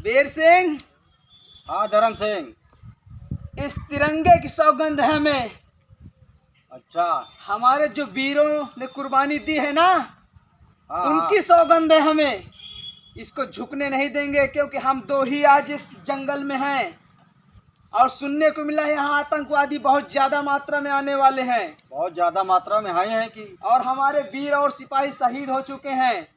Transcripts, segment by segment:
बेर सिंह। हाँ धर्म सिंह। इस तिरंगे की सौगंध है हमें। अच्छा। हमारे जो वीरों ने कुर्बानी दी है ना, हाँ, उनकी सौगंध है हमें। इसको झुकने नहीं देंगे, क्योंकि हम दो ही आज इस जंगल में हैं और सुनने को मिला है यहाँ आतंकवादी बहुत ज्यादा मात्रा में आने वाले हैं। बहुत ज्यादा मात्रा में आए हैं कि और हमारे वीर और सिपाही शहीद हो चुके हैं।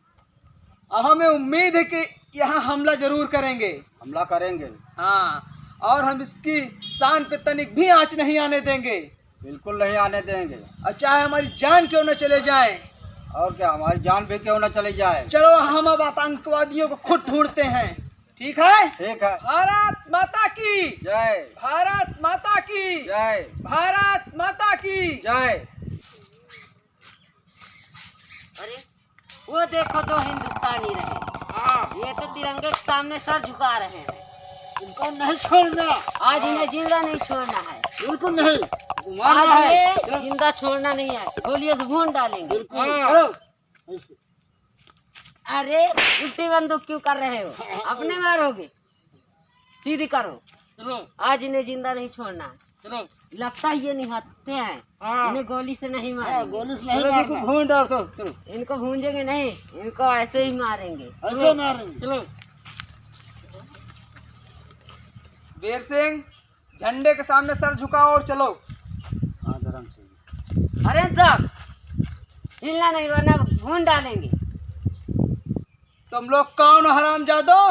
और हमें उम्मीद है कि यहाँ हमला जरूर करेंगे। हमला करेंगे। हाँ, और हम इसकी शान पे तनिक भी आंच नहीं आने देंगे। बिल्कुल नहीं आने देंगे। और चाहे हमारी जान क्यों न चले जाए। और क्या, हमारी जान भी क्यों न चली जाए। चलो हम अब आतंकवादियों को खुद ढूंढते हैं। ठीक है। ठीक है। भारत माता की जय। भारत माता की जय। भारत माता की जय। अरे वो देखो दो हिंदुस्तानी रहे। ये तो तिरंगे के सामने सर झुका रहे हैं। इनको नहीं छोड़ना। आज इन्हें जिंदा नहीं छोड़ना है। बिल्कुल नहीं। आज ये जिंदा छोड़ना नहीं है। गोलियों से भून डालेंगे। अरे उल्टी बंदूक क्यों कर रहे हो? अपने मारोगे। सीधी करो। आज इन्हें जिंदा नहीं छोड़ना है। लगता है ये निहत्थे हैं। इन्हें गोली से नहीं मारेंगे। गोली से नहीं मारना। भून डाल दो। इनको भूंजेंगे नहीं, इनको ऐसे ही मारेंगे। ऐसे मारेंगे। चलो बेर सिंह, झंडे के सामने सर झुकाओ और चलो। हाँ धर्म सिंह। अरे सब हिलना नहीं, वरना भून डालेंगे। तुम लोग कौन हो हरामजादो?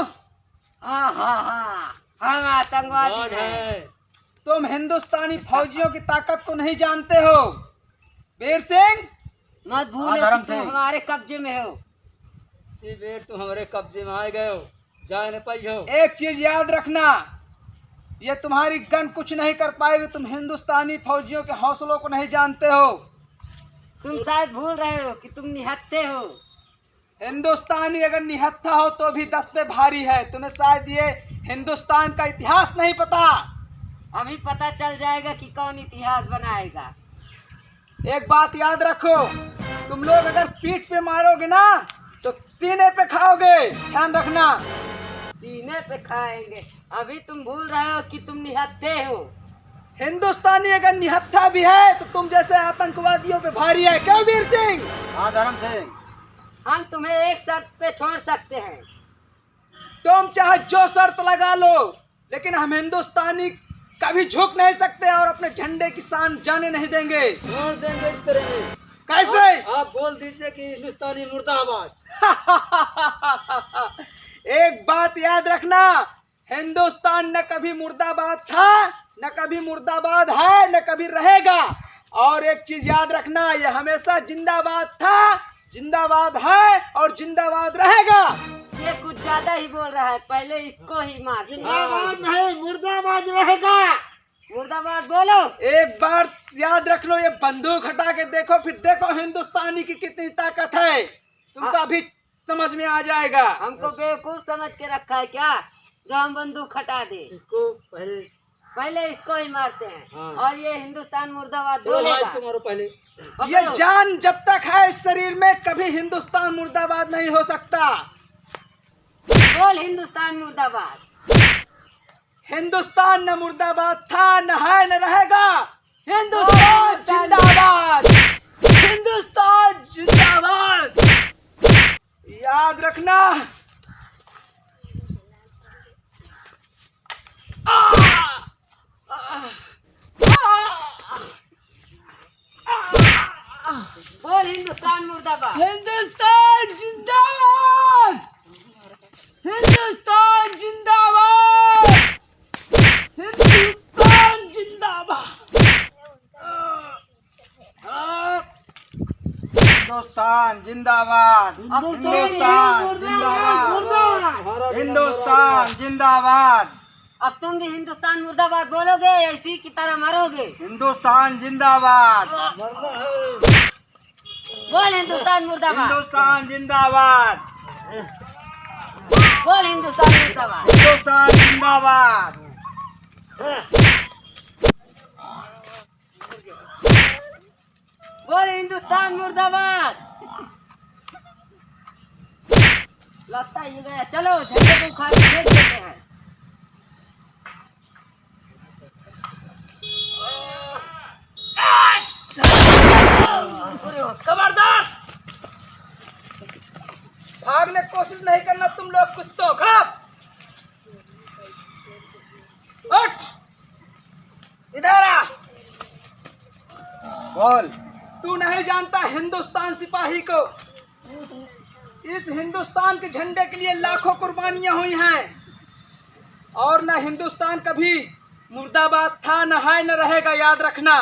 हाँ हाँ हाँ, हम आतंकवादी हैं। तुम हिंदुस्तानी फौजियों की ताकत को नहीं जानते हो। बेर सिंह, मत भूलो धर्म कि तुम सिंह। हमारे कब्जे में हो। बेर तुम हमारे कब्जे में आ गए हो, जा नहीं पाई हो। एक चीज याद रखना, ये तुम्हारी गन कुछ नहीं कर पाएगी। तुम हिंदुस्तानी फौजियों के हौसलों को नहीं जानते हो। तुम शायद भूल रहे हो कि तुम निहत्थे हो। हिंदुस्तानी अगर निहत्था हो तो भी 10 पे भारी है। तुम्हें शायद ये हिंदुस्तान का इतिहास नहीं पता। अभी पता चल जाएगा कि कौन इतिहास बनाएगा। एक बात याद रखो, तुम लोग अगर पीठ पे मारोगे ना तो सीने पे खाओगे, ध्यान रखना। सीने पे खाएंगे। अभी तुम भूल रहे हो कि तुम निहत्थे हो। हिंदुस्तानी अगर निहत्था भी है तो तुम जैसे आतंकवादियों पे भारी है। क्यों वीर सिंह? हाँ धर्म सिंह। हम तुम्हें एक शर्त पे छोड़ सकते हैं। तुम चाहे जो शर्त लगा लो, लेकिन हम हिंदुस्तानी कभी झुक नहीं सकते और अपने झंडे की शान जाने नहीं देंगे। छोड़ देंगे इस तरह में। कैसे? आप बोल दीजिए कि हिंदुस्तानी मुर्दाबाद। एक बात याद रखना, हिंदुस्तान न कभी मुर्दाबाद था, न कभी मुर्दाबाद है, न कभी रहेगा। और एक चीज याद रखना, ये हमेशा जिंदाबाद था, जिंदाबाद है और जिंदाबाद रहेगा। ये कुछ ज्यादा ही बोल रहा है। पहले इसको ही मार। जिंदाबाद नहीं, मुर्दाबाद रहेगा। मुर्दाबाद बोलो। एक बार याद रख लो, ये बंदूक हटा के देखो, फिर देखो हिंदुस्तानी की कितनी ताकत है। तुमको अभी समझ में आ जाएगा। हमको बेवकूफ समझ के रखा है क्या, जो हम बंदूक हटा दे? इसको पहले इसको ही मारते हैं। हाँ। और ये हिंदुस्तान मुर्दाबाद दो भाई बोलेगा। को मारो पहले। ये जान जब तक है इस शरीर में, कभी हिंदुस्तान मुर्दाबाद नहीं हो सकता। बोल हिंदुस्तान मुर्दाबाद। हिंदुस्तान न मुर्दाबाद था, न है, न रहेगा। हिंदुस्तान जिंदाबाद, हिंदुस्तान जिंदाबाद। याद रखना। बोल हिंदुस्तान मुर्दाबाद। हिंदुस्तान जिंदाबाद, हिंदुस्तान जिंदाबाद, हिंदुस्तान जिंदाबाद। हिंदुस्तान जिंदाबाद। हिंदुस्तान जिंदाबाद। हिंदुस्तान जिंदाबाद। अब तुम भी हिंदुस्तान मुर्दाबाद बोलोगे, इसी की तरह मरोगे। हिंदुस्तान जिंदाबाद। बोल हिंदुस्तान मुर्दाबाद। हिंदुस्तान जिंदाबाद। बोल हिंदुस्तान मुर्दाबाद। हिंदुस्तान जिंदाबाद। बोल हिंदुस्तान मुर्दाबाद। लगता है ये गया। चलो झंडे को उखाड़ के फेंक देते हैं। कोशिश नहीं करना तुम लोग कुछ तो। खड़ा उठ, इधर आ। बोल। तू नहीं जानता हिंदुस्तान सिपाही को। इस हिंदुस्तान के झंडे के लिए लाखों कुर्बानियां हुई हैं और न हिंदुस्तान कभी मुर्दाबाद था, न है, न रहेगा, याद रखना।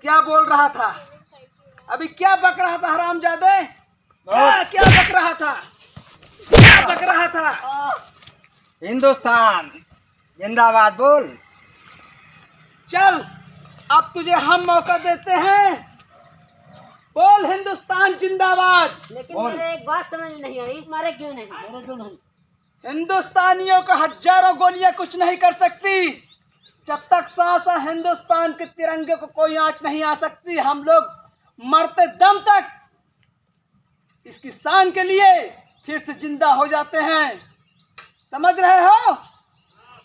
क्या बोल रहा था अभी? क्या बक रहा था हरामजादे? क्या बक रहा था? क्या बक रहा था? हिंदुस्तान जिंदाबाद बोल। चल अब तुझे हम मौका देते हैं, बोल हिंदुस्तान जिंदाबाद। लेकिन बोल। मेरे एक बात समझ नहीं आई, मारे क्यों नहीं? मेरे जो नहीं। हिंदुस्तानियों को हजारों गोलियां कुछ नहीं कर सकती। जब तक सांस है हिंदुस्तान के तिरंगे को कोई आंच नहीं आ सकती। हम लोग मरते दम तक इसकी शान के लिए फिर से जिंदा हो जाते हैं, समझ रहे हो?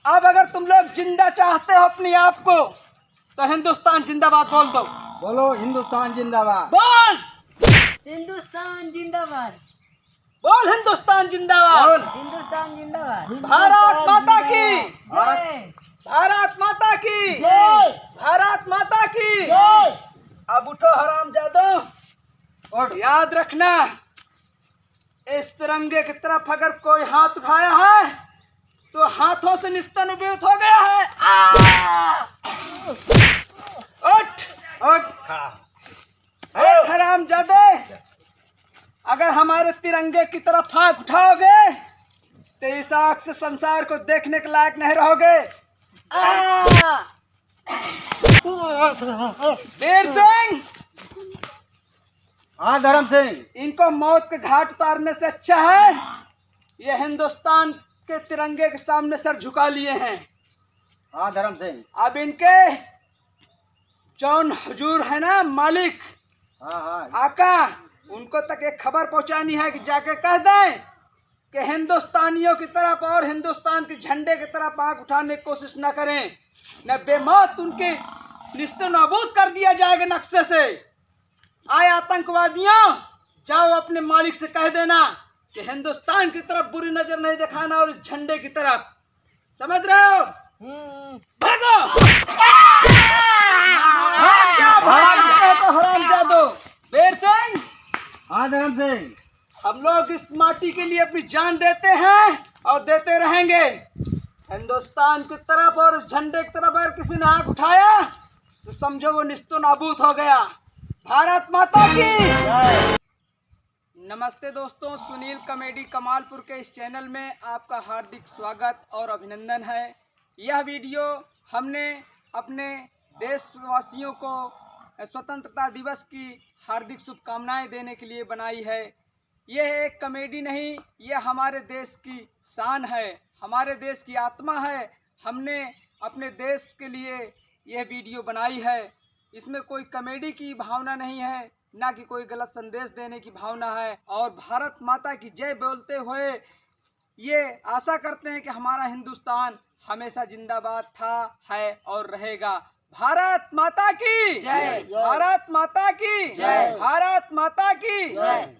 अब अगर तुम लोग जिंदा चाहते हो अपने आप को तो हिंदुस्तान जिंदाबाद बोल दो। बोलो हिंदुस्तान जिंदाबाद। बोल हिंदुस्तान जिंदाबाद। बोल हिंदुस्तान जिंदाबाद। बोल। हिंदुस्तान जिंदाबाद। भारत माता की, जय। भारत माता की, भारत माता की। अब उठो हरामजादो, उठ। याद रखना इस तिरंगे की तरफ अगर कोई हाथ उठाया है तो हाथों से निस्तन उबीत हो गया है। उठ उठ। उठ हरामजादे, अगर हमारे तिरंगे की तरफ हाथ उठाओगे तो इस आंख से संसार को देखने के लायक नहीं रहोगे। वीर सिंह, हाँ धर्म सिंह। इनको मौत के घाट उतारने से अच्छा है ये हिंदुस्तान के तिरंगे के सामने सर झुका लिए हैं। हाँ धर्म सिंह। अब इनके जौन हुजूर है ना मालिक, हाँ हाँ। आका, उनको तक एक खबर पहुंचानी है कि जाके कह दें कि हिंदुस्तानियों की तरफ और हिंदुस्तान के झंडे की तरफ आंख उठाने की कोशिश न करें, न बेमौत उनके निस्ते नाबूद कर दिया जाएगा नक्शे से। आए आतंकवादियों, जाओ अपने मालिक से कह देना कि हिंदुस्तान की तरफ बुरी नजर नहीं दिखाना और इस झंडे की तरफ, समझ रहे हो? भागो! हरामजादो। वीर सिंह, हाँ धर्म सिंह। हम लोग इस माटी के लिए अपनी जान देते हैं और देते रहेंगे। हिंदुस्तान की तरफ और इस झंडे की तरफ अगर किसी ने आंख उठाया तो समझो वो निस्तो नाबूद हो गया। भारत माता की। नमस्ते दोस्तों, सुनील कॉमेडी कमालपुर के इस चैनल में आपका हार्दिक स्वागत और अभिनंदन है। यह वीडियो हमने अपने देशवासियों को स्वतंत्रता दिवस की हार्दिक शुभकामनाएं देने के लिए बनाई है। यह एक कॉमेडी नहीं, यह हमारे देश की शान है, हमारे देश की आत्मा है। हमने अपने देश के लिए यह वीडियो बनाई है। इसमें कोई कॉमेडी की भावना नहीं है, ना कि कोई गलत संदेश देने की भावना है। और भारत माता की जय बोलते हुए ये आशा करते हैं कि हमारा हिंदुस्तान हमेशा जिंदाबाद था, है और रहेगा। भारत माता की जय। भारत माता की जय। भारत माता की जय।